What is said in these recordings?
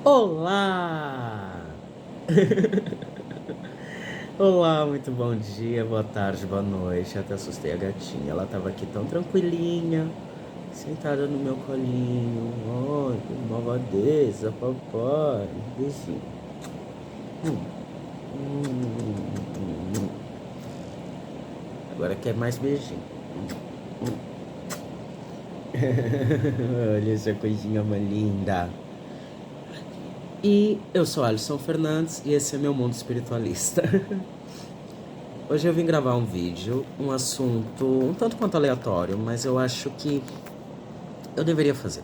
Olá! Olá, muito bom dia, boa tarde, boa noite. Até assustei a gatinha. Ela tava aqui tão tranquilinha, sentada no meu colinho. Ai, que malvadeza, papai. Beijinho. Agora quer mais beijinho. Olha essa coisinha mais linda. E eu sou Alisson Fernandes e esse é meu mundo espiritualista. Hoje eu vim gravar um vídeo, um assunto um tanto quanto aleatório, mas eu acho que eu deveria fazer.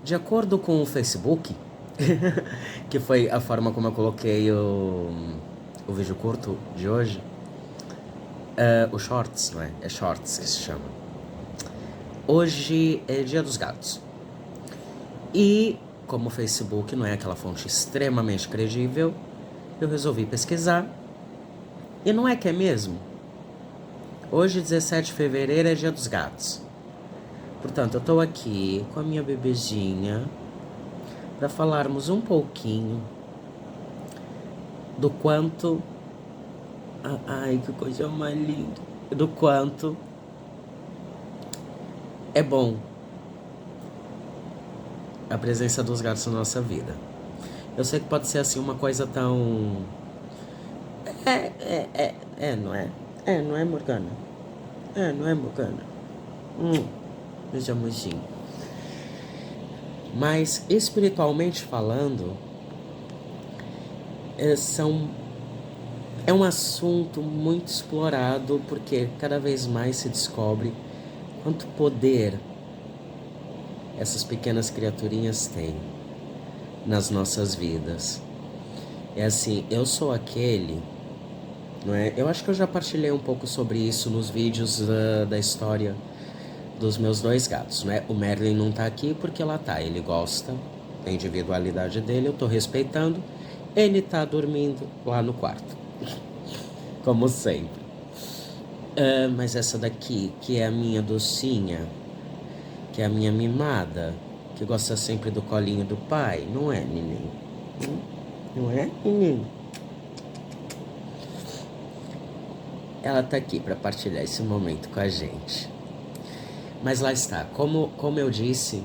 De acordo com o Facebook, que foi a forma como eu coloquei o vídeo curto de hoje, o Shorts, não é? É Shorts que se chama. Hoje é Dia dos Gatos. E como o Facebook não é aquela fonte extremamente credível, eu resolvi pesquisar. E não é que é mesmo? Hoje, 17 de fevereiro, é Dia dos Gatos. Portanto, eu tô aqui com a minha bebezinha para falarmos um pouquinho do quanto... Ai, que coisa mais linda! Do quanto é bom a presença dos gatos na nossa vida. Eu sei que pode ser assim uma coisa tão... não é? Não é, Morgana? Não é, Morgana? Meus amorzinhos. Mas, espiritualmente falando, é um assunto muito explorado, porque cada vez mais se descobre quanto poder essas pequenas criaturinhas têm nas nossas vidas. É assim, eu sou aquele, não é? Eu acho que eu já partilhei um pouco sobre isso nos vídeos da história dos meus dois gatos, né? O Merlin não tá aqui porque lá tá, ele gosta da individualidade dele, eu tô respeitando. Ele tá dormindo lá no quarto, como sempre. Mas essa daqui, que é a minha docinha, que é a minha mimada, que gosta sempre do colinho do pai, não é, neném? Não é, neném? Ela tá aqui para partilhar esse momento com a gente. Mas lá está, como eu disse,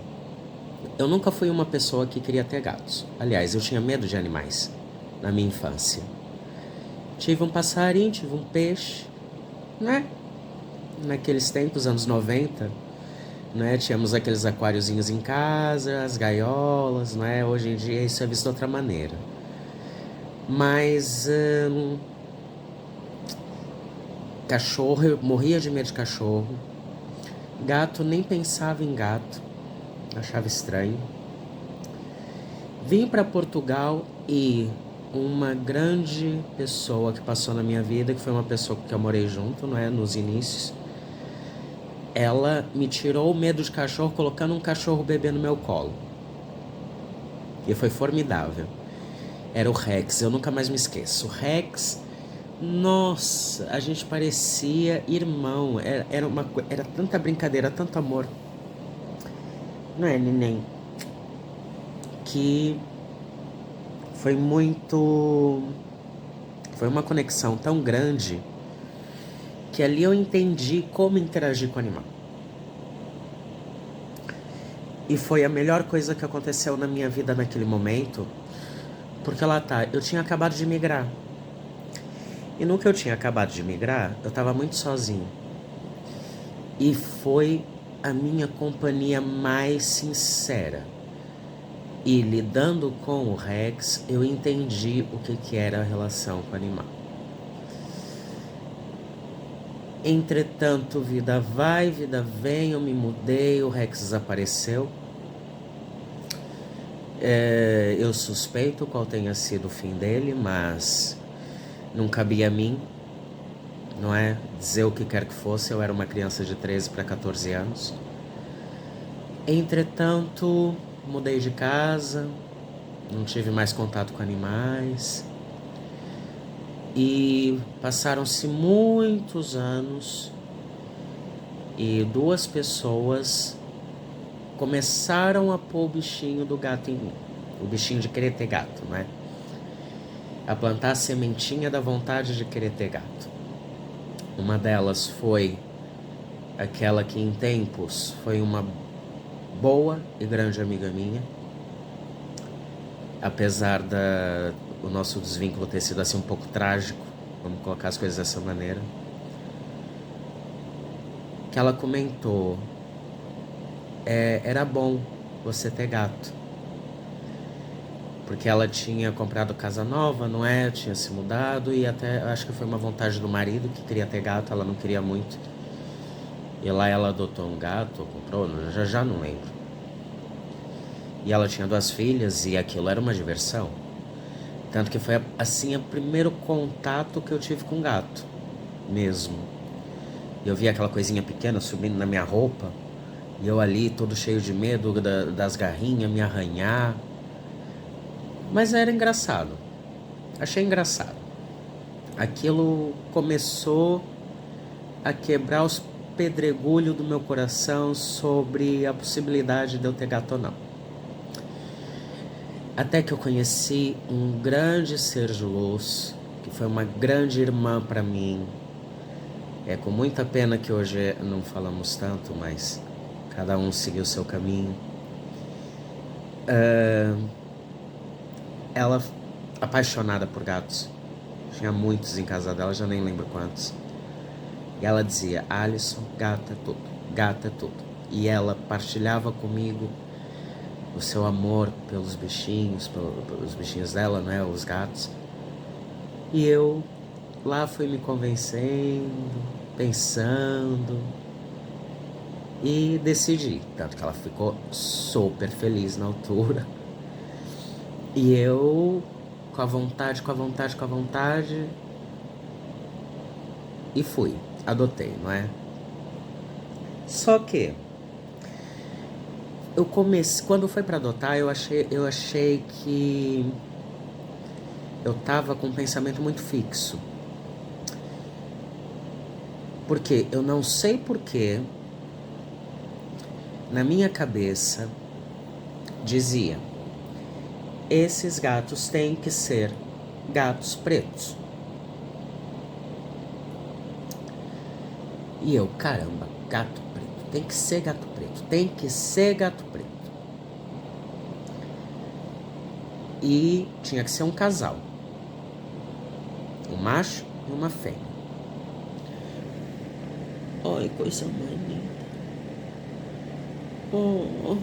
eu nunca fui uma pessoa que queria ter gatos. Aliás, eu tinha medo de animais na minha infância. Tive um passarinho, tive um peixe, né? Naqueles tempos, anos 90, né? Tínhamos aqueles aquáriozinhos em casa, as gaiolas, né? Hoje em dia isso é visto de outra maneira. Mas cachorro, eu morria de medo de cachorro. Gato, nem pensava em gato, achava estranho. Vim para Portugal e uma grande pessoa que passou na minha vida, que foi uma pessoa que eu morei junto, não é, nos inícios, ela me tirou o medo de cachorro colocando um cachorro bebê no meu colo. E foi formidável. Era o Rex, eu nunca mais me esqueço. O Rex, nossa, a gente parecia irmão. Era tanta brincadeira, tanto amor. Não é, neném? Que foi muito... Foi uma conexão tão grande que ali eu entendi como interagir com o animal. E foi a melhor coisa que aconteceu na minha vida naquele momento, porque lá tá, eu tinha acabado de migrar. E no que eu tinha acabado de migrar, eu tava muito sozinho. E foi a minha companhia mais sincera. E lidando com o Rex, eu entendi o que era a relação com o animal. Entretanto, vida vai, vida vem, eu me mudei, o Rex desapareceu. Eu suspeito qual tenha sido o fim dele, mas não cabia a mim, não é? Dizer o que quer que fosse, eu era uma criança de 13 para 14 anos. Entretanto, mudei de casa, não tive mais contato com animais. E passaram-se muitos anos e duas pessoas começaram a pôr o bichinho do gato em mim. O bichinho de querer ter gato, né? A plantar a sementinha da vontade de querer ter gato. Uma delas foi aquela que em tempos foi uma boa e grande amiga minha. Apesar o nosso desvínculo ter sido assim um pouco trágico, vamos colocar as coisas dessa maneira. Que ela comentou, era bom você ter gato. Porque ela tinha comprado casa nova, não é? Tinha se mudado e até acho que foi uma vontade do marido que queria ter gato, ela não queria muito. E lá ela adotou um gato, comprou, já não lembro. E ela tinha 2 filhas e aquilo era uma diversão. Tanto que foi assim o primeiro contato que eu tive com gato, mesmo. Eu vi aquela coisinha pequena subindo na minha roupa e eu ali todo cheio de medo das garrinhas me arranhar. Mas era engraçado. Achei engraçado. Aquilo começou a quebrar os pedregulhos do meu coração sobre a possibilidade de eu ter gato ou não. Até que eu conheci um grande ser de luz, que foi uma grande irmã para mim. É com muita pena que hoje não falamos tanto, mas cada um seguiu o seu caminho. Ela, apaixonada por gatos, tinha muitos em casa dela, já nem lembro quantos. E ela dizia, Alisson, gato é tudo, gato é tudo. E ela partilhava comigo o seu amor pelos bichinhos, pelos bichinhos dela, né, os gatos. E eu lá fui me convencendo, pensando e decidi. Tanto que ela ficou super feliz na altura. E eu, com a vontade, e fui, adotei, não é? Só que eu comecei, quando foi para adotar, eu achei que eu tava com um pensamento muito fixo. Porque eu não sei porquê, na minha cabeça dizia: esses gatos têm que ser gatos pretos. E eu, caramba, gato preto, tem que ser gato preto, tem que ser gato preto. E tinha que ser um casal, um macho e uma fêmea. Ai, coisa mais linda. Oh.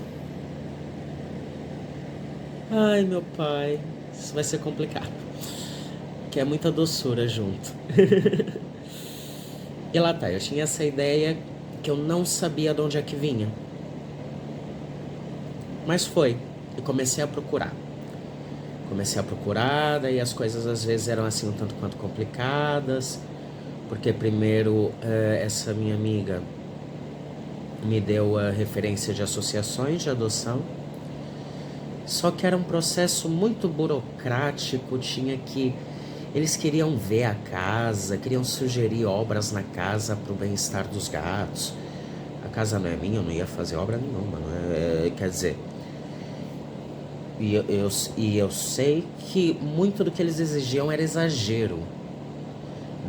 Ai, meu pai, isso vai ser complicado, que é muita doçura junto. E lá tá, eu tinha essa ideia que eu não sabia de onde é que vinha. Mas foi, eu comecei a procurar. Daí as coisas às vezes eram assim um tanto quanto complicadas. Porque primeiro essa minha amiga me deu a referência de associações de adoção. Só que era um processo muito burocrático, eles queriam ver a casa, queriam sugerir obras na casa para o bem-estar dos gatos. A casa não é minha, eu não ia fazer obra nenhuma, quer dizer... E eu sei que muito do que eles exigiam era exagero.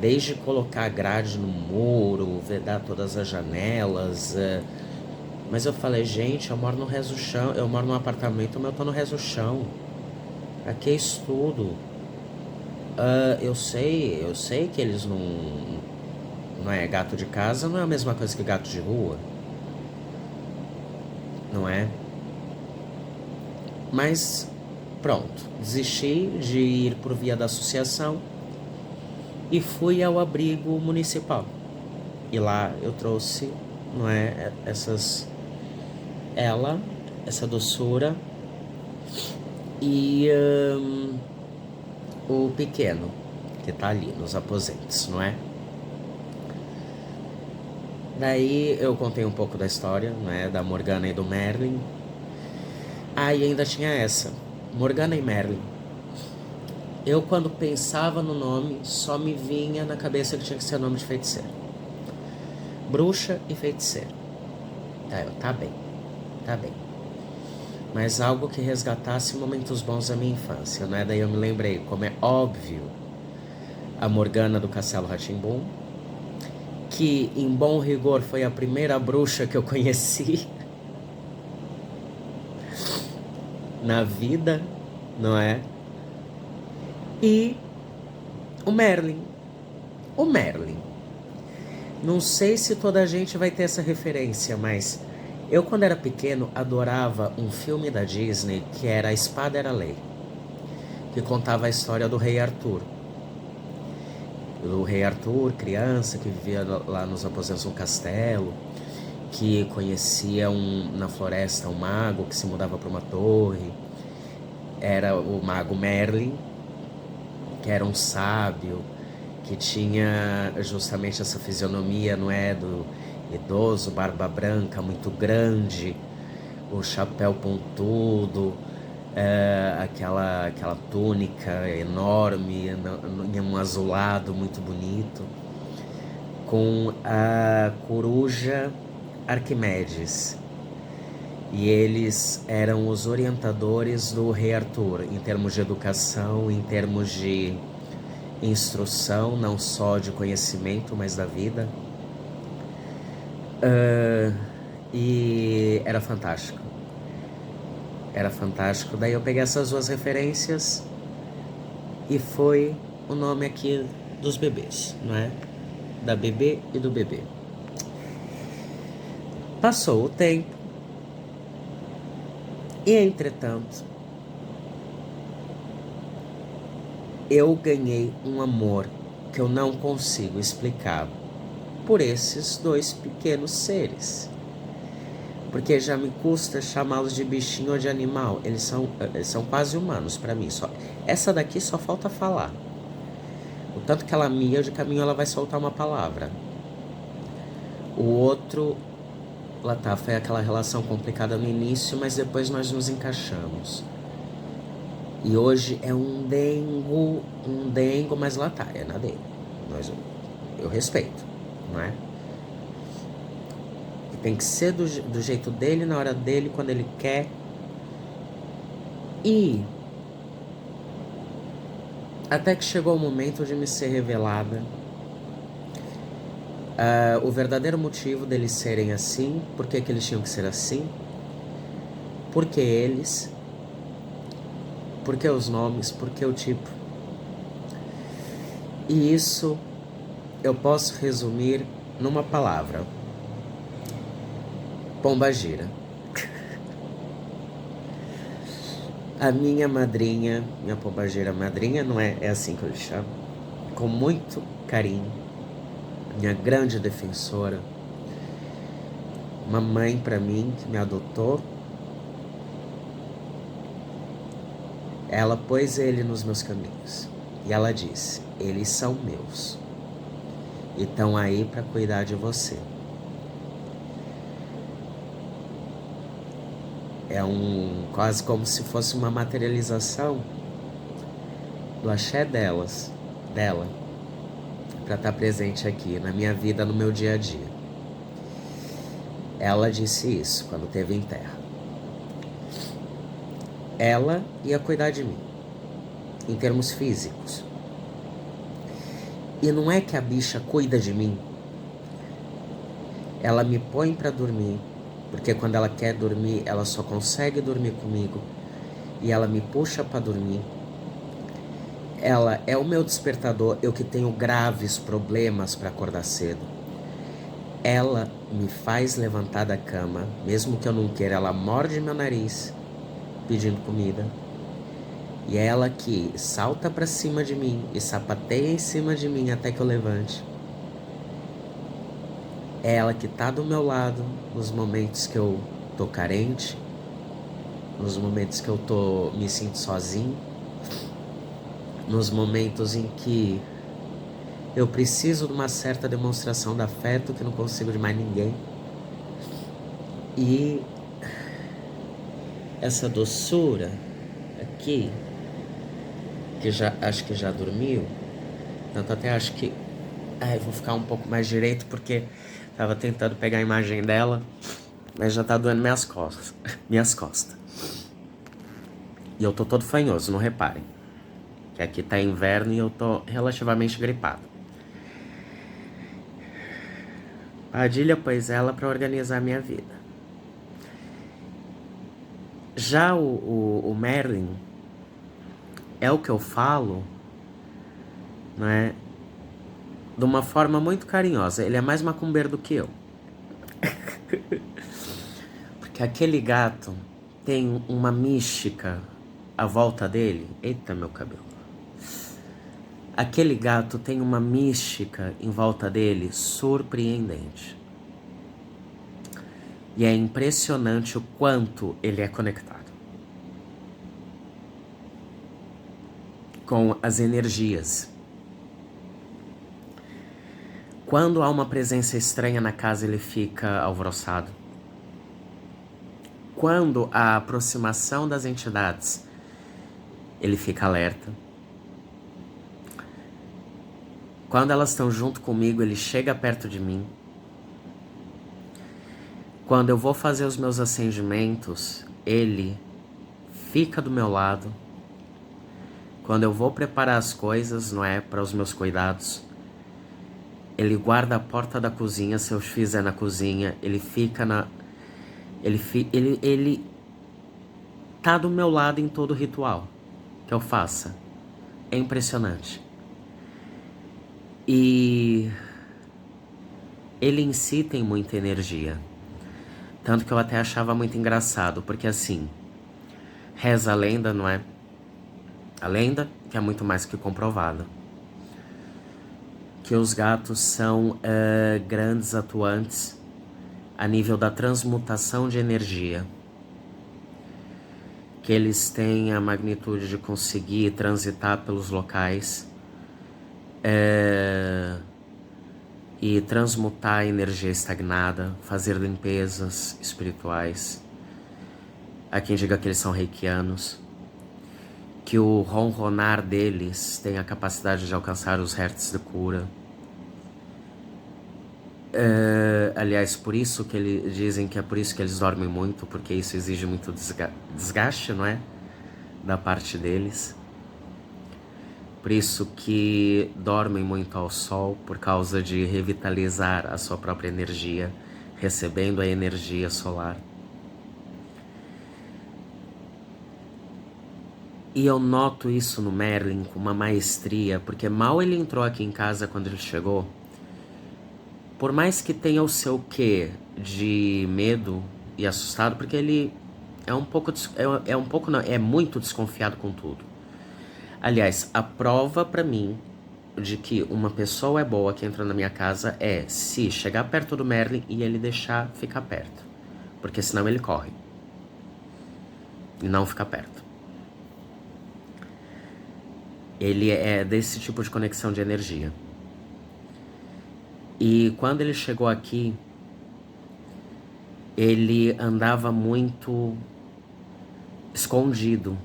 Desde colocar grade no muro, vedar todas as janelas. Mas eu falei, gente, eu moro no resto do chão, eu moro num apartamento, mas eu tô no resto do chão. Aqui é estudo. Eu sei que eles não é gato de casa, não é a mesma coisa que gato de rua. Não é? Mas pronto, desisti de ir por via da associação e fui ao abrigo municipal. E lá eu trouxe, não é, essa doçura e o pequeno que tá ali nos aposentos, não é? Daí eu contei um pouco da história, né, da Morgana e do Merlin. E ainda tinha essa, Morgana e Merlin. Eu, quando pensava no nome, só me vinha na cabeça que tinha que ser nome de feiticeiro. Bruxa e feiticeiro. Tá bem. tá bem. Mas algo que resgatasse momentos bons da minha infância, né? Daí eu me lembrei, como é óbvio, a Morgana do Castelo Rá-Tim-Bum, que em bom rigor foi a primeira bruxa que eu conheci na vida, não é? E o Merlin. O Merlin. Não sei se toda a gente vai ter essa referência, mas eu, quando era pequeno, adorava um filme da Disney que era A Espada Era Lei, que contava a história do rei Arthur. O rei Arthur, criança, que vivia lá nos aposentos do castelo, que conhecia na floresta um mago que se mudava para uma torre. Era o mago Merlin, que era um sábio, que tinha justamente essa fisionomia, não é, do idoso, barba branca, muito grande, o chapéu pontudo, aquela túnica enorme, em um azulado muito bonito, com a coruja Arquimedes. E eles eram os orientadores do rei Arthur, em termos de educação, em termos de instrução, não só de conhecimento, mas da vida. E era fantástico. Era fantástico. Daí eu peguei essas duas referências e foi o nome aqui dos bebês, não é? Da bebê e do bebê. Passou o tempo e, entretanto, eu ganhei um amor que eu não consigo explicar por esses dois pequenos seres. Porque já me custa chamá-los de bichinho ou de animal. Eles são quase humanos para mim. Essa daqui só falta falar. O tanto que ela mia, de caminho ela vai soltar uma palavra. O outro, lá tá, foi aquela relação complicada no início, mas depois nós nos encaixamos. E hoje é um dengo, mas lá tá, é na dele. Eu respeito, não é? E tem que ser do jeito dele, na hora dele, quando ele quer. E até que chegou o momento de me ser revelada o verdadeiro motivo deles serem assim, por que eles tinham que ser assim, por que eles, por que os nomes, por que o tipo. E isso eu posso resumir numa palavra: pombagira. A minha madrinha, minha pombagira madrinha, não é assim que eu lhe chamo, com muito carinho, minha grande defensora, uma mãe para mim que me adotou. Ela pôs ele nos meus caminhos e ela disse: eles são meus e estão aí para cuidar de você. É quase como se fosse uma materialização do axé dela, para estar presente aqui na minha vida, no meu dia a dia. Ela disse isso quando esteve em terra. Ela ia cuidar de mim, em termos físicos. E não é que a bicha cuida de mim. Ela me põe para dormir, porque quando ela quer dormir, ela só consegue dormir comigo. E ela me puxa para dormir. Ela é o meu despertador, eu que tenho graves problemas para acordar cedo. Ela me faz levantar da cama, mesmo que eu não queira. Ela morde meu nariz, pedindo comida. E é ela que salta pra cima de mim e sapateia em cima de mim até que eu levante. É ela que tá do meu lado nos momentos que eu tô carente, nos momentos que eu me sinto sozinho, nos momentos em que eu preciso de uma certa demonstração de afeto que não consigo de mais ninguém. E essa doçura aqui, que acho que já dormiu, tanto até acho que vou ficar um pouco mais direito porque tava tentando pegar a imagem dela. mas já tá doendo minhas costas. Minhas costas. E eu tô todo fanhoso, não reparem. Que aqui tá inverno e eu tô relativamente gripado. Padilha pôs ela pra organizar a minha vida. Já o Merlin é o que eu falo, né? De uma forma muito carinhosa. Ele é mais macumbeiro do que eu. Porque aquele gato tem uma mística à volta dele. Eita, meu cabelo. Aquele gato tem uma mística em volta dele surpreendente. E é impressionante o quanto ele é conectado com as energias. Quando há uma presença estranha na casa, ele fica alvoroçado. Quando há aproximação das entidades, ele fica alerta. Quando elas estão junto comigo, ele chega perto de mim. Quando eu vou fazer os meus acendimentos, ele fica do meu lado. Quando eu vou preparar as coisas, não é, para os meus cuidados, ele guarda a porta da cozinha. Se eu fizer na cozinha, ele fica na... Ele tá do meu lado em todo ritual que eu faça. É impressionante. E ele em si tem muita energia. Tanto que eu até achava muito engraçado, porque assim, reza a lenda, não é? A lenda, que é muito mais que comprovada, que os gatos são grandes atuantes a nível da transmutação de energia. Que eles têm a magnitude de conseguir transitar pelos locais e transmutar a energia estagnada, fazer limpezas espirituais. Há quem diga que eles são reikianos, que o ronronar deles tem a capacidade de alcançar os hertz de cura. Aliás, por isso que eles dizem que é por isso que eles dormem muito, porque isso exige muito desgaste, não é? Da parte deles. Por isso que dormem muito ao sol, por causa de revitalizar a sua própria energia, recebendo a energia solar. E eu noto isso no Merlin com uma maestria, porque mal ele entrou aqui em casa quando ele chegou, por mais que tenha o seu quê de medo e assustado, porque ele é é muito desconfiado com tudo. Aliás, a prova pra mim de que uma pessoa é boa que entra na minha casa é se chegar perto do Merlin e ele deixar ficar perto. Porque senão ele corre. E não fica perto. Ele é desse tipo de conexão de energia. E quando ele chegou aqui, ele andava muito escondido.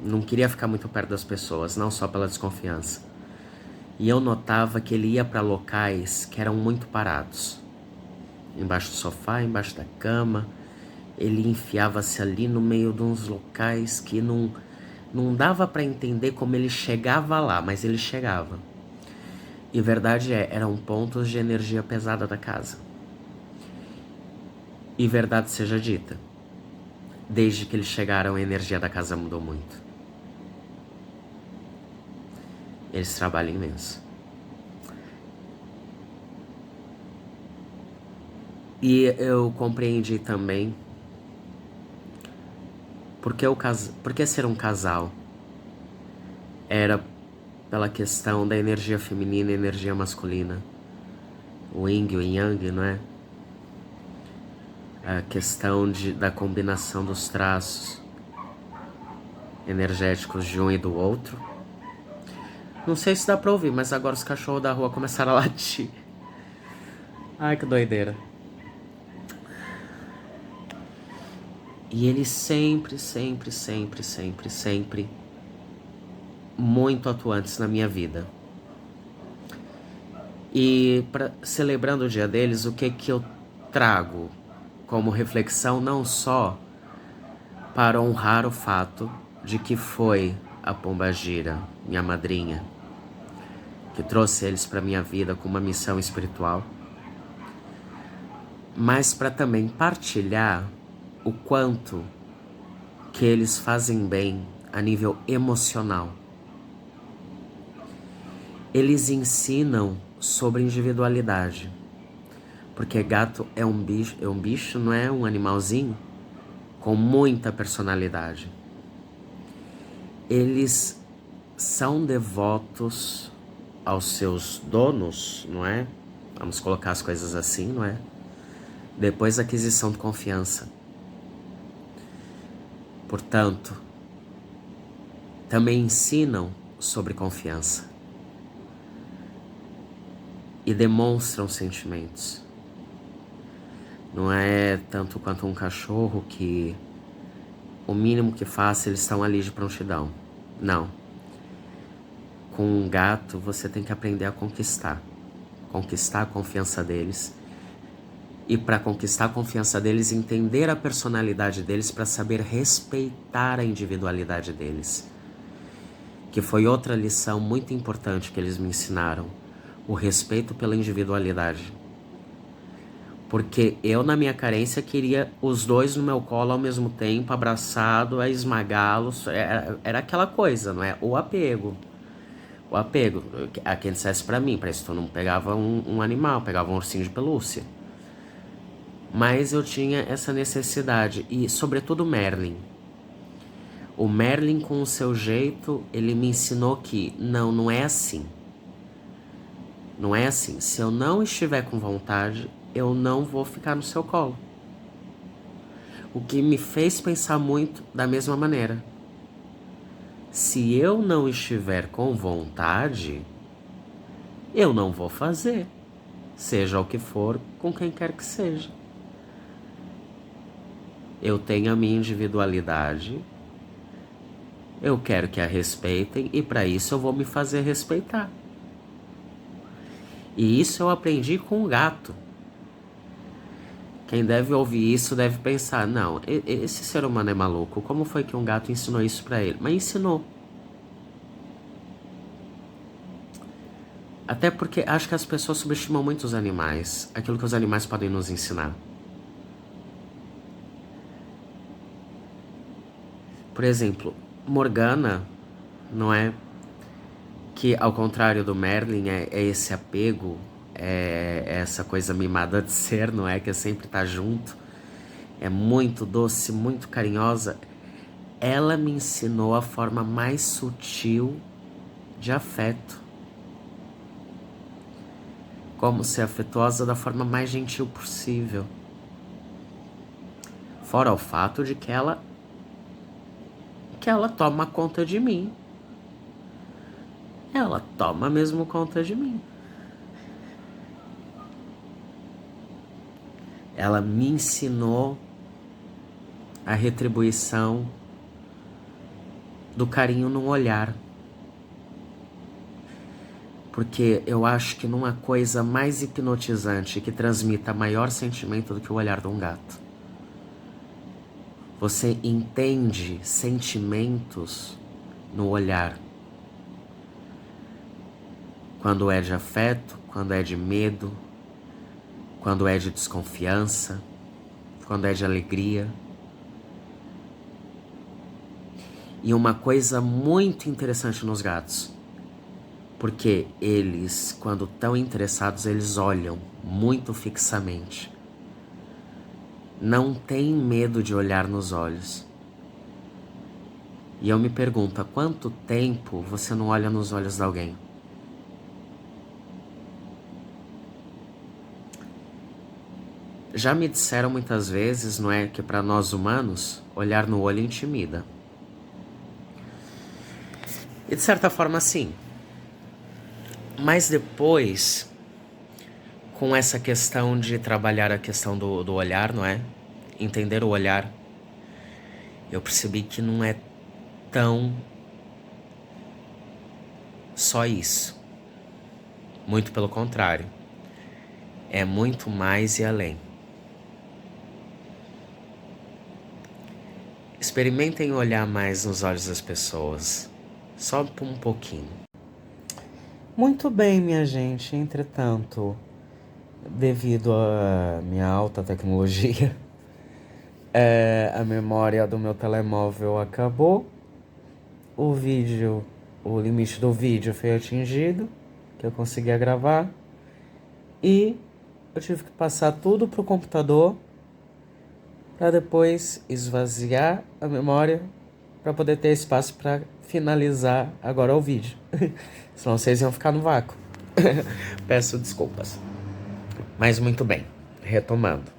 Não queria ficar muito perto das pessoas, não só pela desconfiança. E eu notava que ele ia para locais que eram muito parados. Embaixo do sofá, embaixo da cama. Ele enfiava-se ali no meio de uns locais que não dava para entender como ele chegava lá, mas ele chegava. E verdade eram pontos de energia pesada da casa. E verdade seja dita, desde que eles chegaram a energia da casa mudou muito. Eles trabalham imenso. E eu compreendi também porque ser um casal era pela questão da energia feminina e energia masculina. O yin e o yang, não é? A questão da combinação dos traços energéticos de um e do outro. Não sei se dá pra ouvir, mas agora os cachorros da rua começaram a latir. Ai, que doideira. E eles sempre muito atuantes na minha vida. E celebrando o dia deles, o que eu trago como reflexão não só para honrar o fato de que foi a pombagira, minha madrinha, que trouxe eles para minha vida com uma missão espiritual, mas para também partilhar o quanto que eles fazem bem a nível emocional. Eles ensinam sobre individualidade, porque gato é um bicho, não é um animalzinho com muita personalidade. Eles são devotos aos seus donos, não é? Vamos colocar as coisas assim, não é? Depois da aquisição de confiança. Portanto, também ensinam sobre confiança e demonstram sentimentos. Não é tanto quanto um cachorro que o mínimo que faça eles estão ali de prontidão. Não. Com um gato você tem que aprender a conquistar. Conquistar a confiança deles. E para conquistar a confiança deles, entender a personalidade deles para saber respeitar a individualidade deles. Que foi outra lição muito importante que eles me ensinaram. O respeito pela individualidade. Porque eu, na minha carência, queria os dois no meu colo ao mesmo tempo, abraçado, a esmagá-los. Era aquela coisa, não é? O apego. O apego. A quem dissesse pra mim, parece que tu não pegava um animal, pegava um ursinho de pelúcia. Mas eu tinha essa necessidade. E, sobretudo, o Merlin. O Merlin, com o seu jeito, ele me ensinou que não é assim. Não é assim. Se eu não estiver com vontade, eu não vou ficar no seu colo. O que me fez pensar muito da mesma maneira. Se eu não estiver com vontade, eu não vou fazer. Seja o que for, com quem quer que seja. Eu tenho a minha individualidade. Eu quero que a respeitem e para isso eu vou me fazer respeitar. E isso eu aprendi com o gato. Quem deve ouvir isso deve pensar, não, esse ser humano é maluco, como foi que um gato ensinou isso pra ele? Mas ensinou. Até porque acho que as pessoas subestimam muito os animais, aquilo que os animais podem nos ensinar. Por exemplo, Morgana, não é? Que ao contrário do Merlin é esse apego, é essa coisa mimada de ser, não é? Que é sempre estar junto. É muito doce, muito carinhosa. Ela me ensinou a forma mais sutil de afeto. Como ser afetuosa da forma mais gentil possível. Fora o fato de que ela toma conta de mim. Ela toma mesmo conta de mim. Ela me ensinou a retribuição do carinho no olhar. Porque eu acho que não há coisa mais hipnotizante que transmita maior sentimento do que o olhar de um gato. Você entende sentimentos no olhar. Quando é de afeto, quando é de medo, quando é de desconfiança, quando é de alegria. E uma coisa muito interessante nos gatos, porque eles, quando estão interessados, eles olham muito fixamente. Não tem medo de olhar nos olhos. E eu me pergunto, há quanto tempo você não olha nos olhos de alguém? Já me disseram muitas vezes, não é, que para nós humanos, olhar no olho intimida. E de certa forma, sim. Mas depois, com essa questão de trabalhar a questão do olhar, não é? Entender o olhar, eu percebi que não é tão só isso. Muito pelo contrário. É muito mais e além. Experimentem olhar mais nos olhos das pessoas, só por um pouquinho. Muito bem, minha gente. Entretanto, devido à minha alta tecnologia, a memória do meu telemóvel acabou. O limite do vídeo foi atingido, que eu conseguia gravar. E eu tive que passar tudo pro computador para depois esvaziar a memória para poder ter espaço para finalizar agora o vídeo. Senão vocês iam ficar no vácuo. Peço desculpas. Mas muito bem, retomando.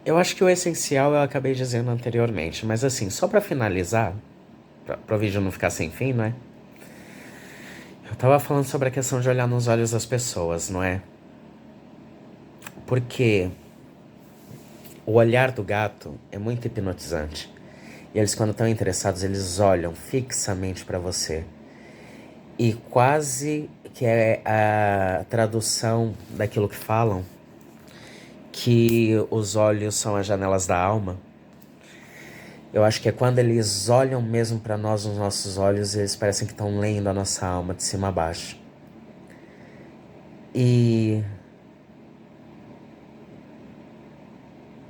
Eu acho que o essencial eu acabei dizendo anteriormente, mas assim, só para finalizar, para o vídeo não ficar sem fim, não é? Eu tava falando sobre a questão de olhar nos olhos das pessoas, não é? Porque o olhar do gato é muito hipnotizante. E eles, quando estão interessados, eles olham fixamente para você. E quase que é a tradução daquilo que falam, que os olhos são as janelas da alma. Eu acho que é quando eles olham mesmo para nós nos nossos olhos, eles parecem que estão lendo a nossa alma de cima a baixo. E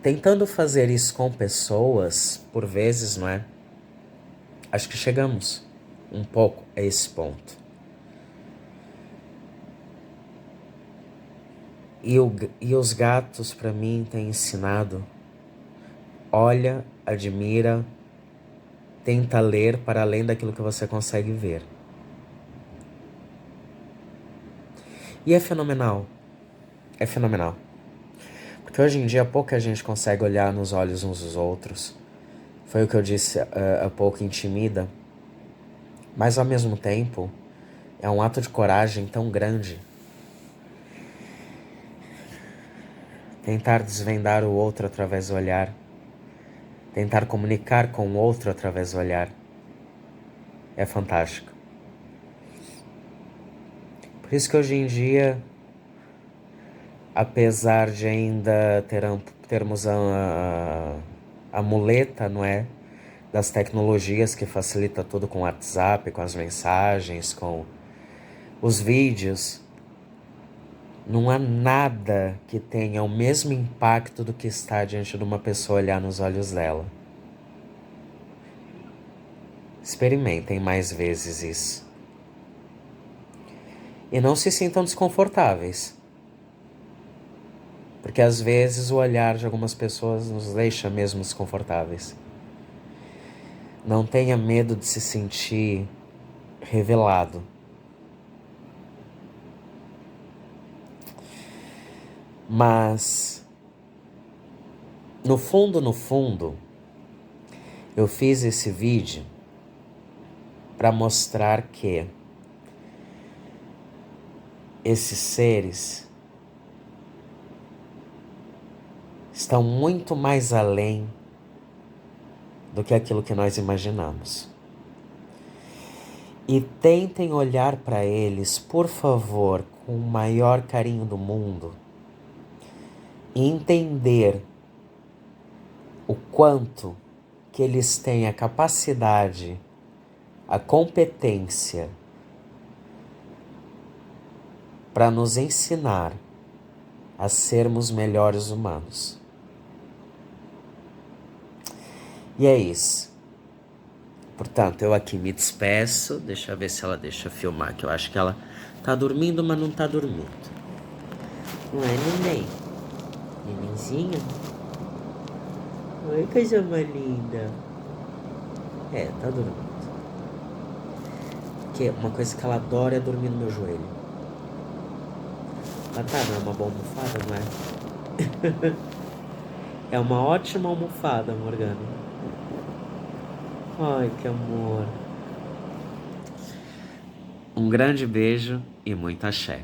tentando fazer isso com pessoas, por vezes, não é? Acho que chegamos um pouco a esse ponto. E os gatos, para mim, têm ensinado: olha, admira, tenta ler para além daquilo que você consegue ver. E é fenomenal. É fenomenal. Porque hoje em dia pouca gente consegue olhar nos olhos uns dos outros. Foi o que eu disse há pouco, intimida. Mas ao mesmo tempo, é um ato de coragem tão grande. Tentar desvendar o outro através do olhar. Tentar comunicar com o outro através do olhar. É fantástico. Por isso que hoje em dia, apesar de ainda termos a muleta, não é? Das tecnologias que facilita tudo com o WhatsApp, com as mensagens, com os vídeos, não há nada que tenha o mesmo impacto do que estar diante de uma pessoa, olhar nos olhos dela. Experimentem mais vezes isso. E não se sintam desconfortáveis. Porque às vezes o olhar de algumas pessoas nos deixa mesmo desconfortáveis. Não tenha medo de se sentir revelado. Mas, no fundo, eu fiz esse vídeo para mostrar que esses seres estão muito mais além do que aquilo que nós imaginamos. E tentem olhar para eles, por favor, com o maior carinho do mundo e entender o quanto que eles têm a capacidade, a competência para nos ensinar a sermos melhores humanos. E é isso. Portanto, eu aqui me despeço. Deixa eu ver se ela deixa eu filmar, que eu acho que ela tá dormindo, mas não tá dormindo. Não é, neném? Nenenzinho? Oi, coisa mais linda. É, tá dormindo. Porque uma coisa que ela adora é dormir no meu joelho. Mas tá, não é uma boa almofada, não é? É uma ótima almofada, Morgana. Ai, que amor. Um grande beijo e muito axé.